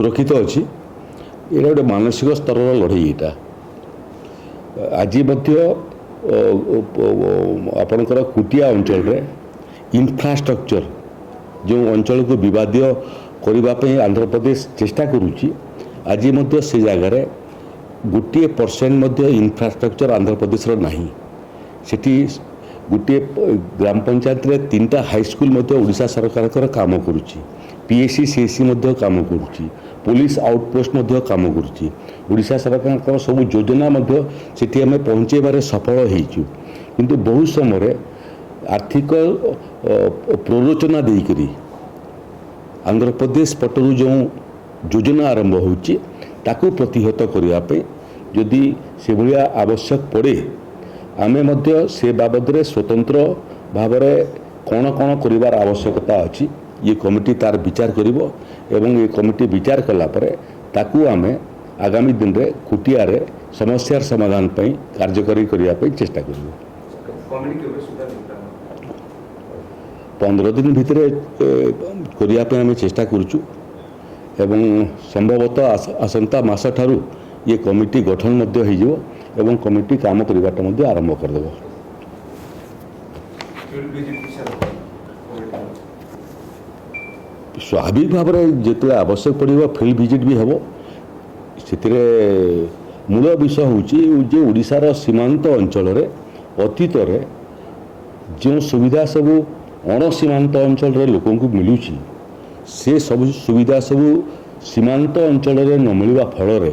सुरक्षित अच्छी ये गोटे मानसिक स्तर लड़ई यहाँ आज आपणकर कुटिया अंचल इंफ्रास्ट्रक्चर जो अंचल को विवादीय करने आंध्र प्रदेश चेष्टा करुच्ची आज से जगार गोटे % इंफ्रास्ट्रक्चर आंध्र प्रदेश नहीं सेठी गोटे ग्राम पंचायत रे 3टा हाईस्कूल ओडिशा सरकार काम करुच्ची PSC CSC काम करुच्ची पुलिस आउटपोस्ट काम करुच्ची ओडिशा सरकार सब योजना सेठी आम पहुँचेबार सफल होइचु किंतु बहुत समय आर्थिक प्ररोचना देकरी आंध्र प्रदेश पटरू जो योजना आरंभ होची ताकू प्रतिहत करने जदि से भाया आवश्यक पड़े आमे मध्य से बाबद रे स्वतंत्र भाव कौन कौन करिवार आवश्यकता अछि ये कमिटी तार विचार करिवो एवं ये कमिटी विचार कला परे ताकू आमे आगामी दिन रे कुटिया रे समस्यार समाधान पई कार्यकारी करिया पई चेष्टा करिवो 15 दिन भितरे करिया पई आमे चेष्टा करूछु एवं संभवतः आसंता मास ठारू ये कमिटी गठन मध्य हो जिवो एवं कमिटी काम करवाटा मध्य आरंभ कर देबो। स्वाभाविक भाव में जिते आवश्यक पड़ो फील्ड विजिट भी हम से मूल विषय हूँ ओडिशार सीमांत अंचल अतीत जो सुविधा सबू अण सीमांत अंचल लोकों को मिलूँ से सब सुविधा सबू सीमांत अंचल न मिलवा फल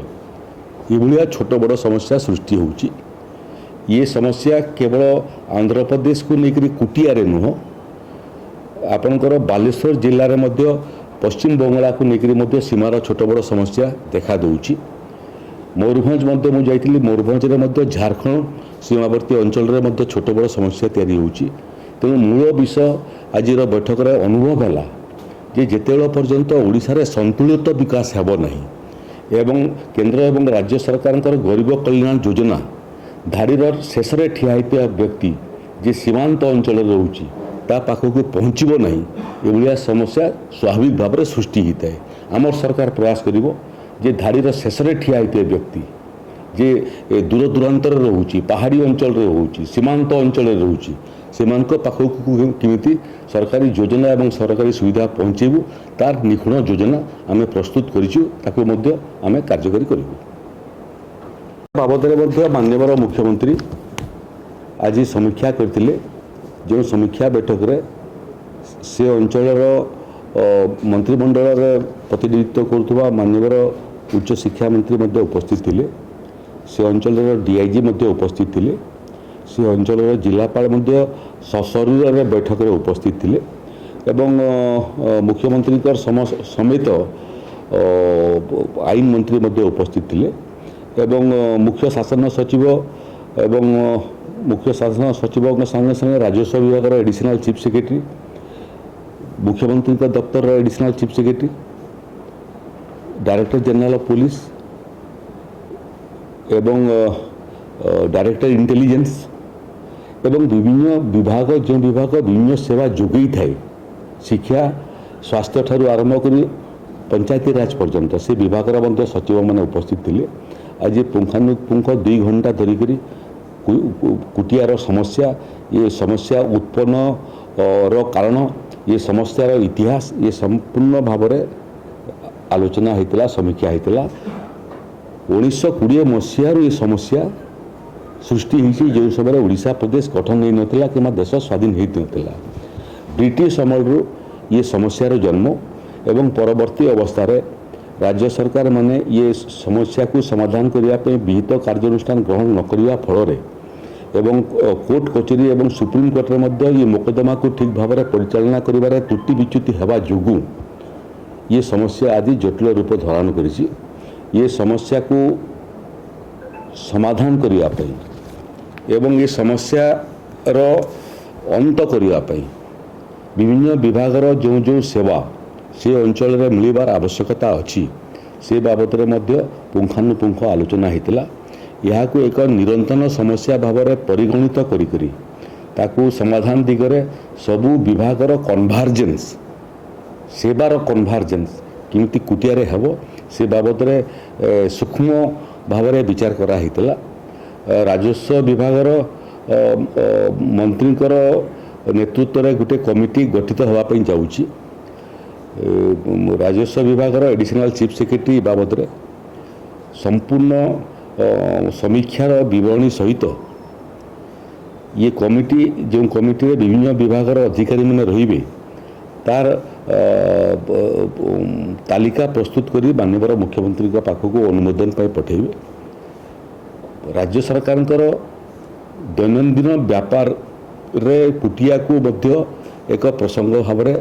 ये छोट बड़ समस्या सृष्टि होची ये समस्या केवल आंध्र प्रदेश को लेकर कुटिया नुह आपणकर बालेश्वर जिले में पश्चिम बंगला को लेकर सीमार छोट बड़ समस्या देखा दूची मयूरभंज मुझे मयूरभंज झारखंड सीमावर्ती अंचल छोट बड़ समस्या तैयारी होची तेणु मूल विषय आज बैठक में अनुभव है जे जेतेबेला पर्यंत ओडिशा संतुलित विकास हेब नहीं एवं केंद्र एवं राज्य सरकार गरीब कल्याण योजना धाड़ीर शेष ठिया व्यक्ति जे सीमांत अंचल रोची ता पाखक पहुँचब नहीं ये समस्या स्वाभाविक भाव में सृष्टि होता है। आमर सरकार प्रयास करिवो जे धाड़ीर शेष ठिया व्यक्ति जे दूर दूरांतर रोची पहाड़ी अंचल रोची सीमांत अंचल रोची से पाखक किमिति सरकारी योजना एवं सरकारी सुविधा पहुँचेबू तार निखुण योजना आम प्रस्तुत करूँ आम कार्यकारी करूँ बाबद माननीय मुख्यमंत्री आज समीक्षा करते जो समीक्षा बैठक रे से अंचल मंत्रिमंडल प्रतिनिधित्व करुवा माननीय उच्च शिक्षा मंत्री उपस्थित थिले से अंचल DIG उपस्थित थिले से अंचल जिलापाल सशरीर बैठक में उपस्थित थिले एवं मुख्यमंत्री समेत आईन मंत्री उपस्थित थिले एवं मुख्य शासन सचिव एवं मुख्य शासन सचिव संगे संगे राजस्व विभाग एडिशनल चीफ सेक्रेटरी मुख्यमंत्री दफ्तर additional chief secretary director general of police एवं डायरेक्टर इंटेलिजेंस एवं विभिन्न विभाग जो विभाग विभिन्न सेवा जोगई थाए शिक्षा स्वास्थ्य ठारू आरंभ कर पंचायती राज पर्यंत से विभाग सचिव मैंने उपस्थित थे आज पुंखानुपुंख 2 घंटा धरिकी कुटियार समस्या ये समस्या उत्पन्न कारण ये समस्यार इतिहास ये संपूर्ण भाव में आलोचना होता समीक्षा होता 1920 मसीहार ये समस्या सृष्टि होती जो समय ओडिशा प्रदेश गठन हो नाला कि देश स्वाधीन होता ब्रिटिश अमलू ये समस्यार जन्म एवं परवर्ती अवस्था राज्य सरकार माने ये समस्या को समाधान करने विहित कार्यानुष्ठान ग्रहण न करने फल एवं कोर्ट कचेरी एवं सुप्रीम कोर्ट में ये मोकदमा को ठीक भाव में परिचालना कर त्रुटि विच्युति होगा जोगु ये समस्या आदि जटिल रूप धारण करिछि ये समस्या को समाधान करने एवं ये समस्यार अंत करने विभिन्न विभागर जो जो सेवा से अंचल में मिलबार आवश्यकता अच्छी से बाबद पुंखानुपुंख आलोचना होता यह एक निरंतर समस्या भाव में परिगणित करी समाधान दिगरे सबू विभागर कन्भार्जेन्स सेवार कन्भार्जेन्स किमिति कुटिया हेब से बाबद सूक्ष्म भाव में विचार कराइला। राजस्व विभागर मंत्रींकर नेतृत्व में गोटे कमिटी गठित होगापी जाऊँगी। राजस्व विभागर एडिशनल चीफ सेक्रेटरी बाबद संपूर्ण समीक्षार विवरणी सहित ये कमिटी जो कमिटी विभिन्न विभागर अधिकारी मैंने रहिबे तार तालिका प्रस्तुत करी माननीय मुख्यमंत्री पाखक अनुमोदन पर पठेबे। राज्य सरकार दैनंदिन व्यापार रे कुटिया को मध्य एक प्रसंग भाव में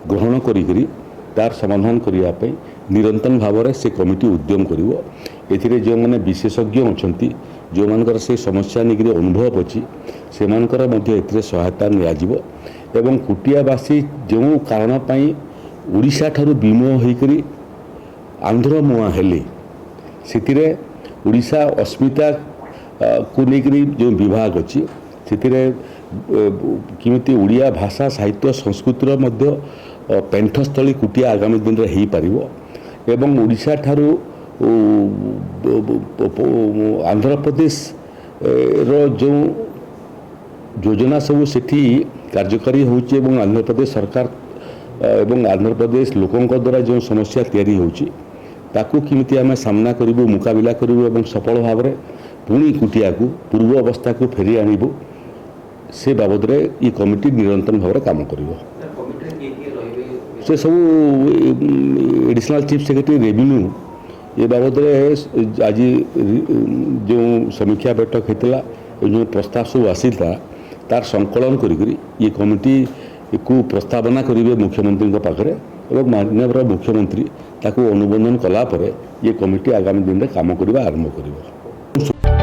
ग्रहण करी तार समाधान करने निरंतर भाव में से कमिटी उद्यम करिवो। एथिरे जो मैंने विशेषज्ञ अछंती जो मानकर से समस्या निकरी अनुभव अच्छी से मानकर मध्य एथिरे सहायता नियाजिवो एवं कुटियावासी जो कारण पाई ओडिशा ठारू विमोह होइकरी आंध्र मुआ हेले सेतिरे ओडिशा अस्मिता को लेकरी जो विभाग अच्छी सेतिरे किमिति ओडिया भाषा साहित्य संस्कृतिर मध्य पेंठस्थली कुटिया आगामी दिन में हो पार एवं ओडिशा ठारू आंध्र प्रदेश रो जो योजना सब सेठी कार्यकारी होची एवं आंध्र प्रदेश सरकार एवं आंध्र प्रदेश लोकों द्वारा जो समस्या तैयारी होची ताकू किमिति आमे सामना करिवो मुकाबिला करिवो एवं सफल भाव में पुणी कुटिया को पूर्व अवस्था को फेरी आनिबो से बाबद रे ये कमिटी निरंतर भाव में काम करिवो। से सब एडिशनल चीफ सेक्रेटरी रेवेन्यू ये बाबद आज जो समीक्षा बैठक होता जो प्रस्ताव सब आसीला तार संकलन करी ये कमिटी को प्रस्तावना करेंगे मुख्यमंत्री पाखे और माननीय मुख्यमंत्री ताकू अनुमोदन कलापर ये कमिटी आगामी दिन में काम करने आरंभ कर।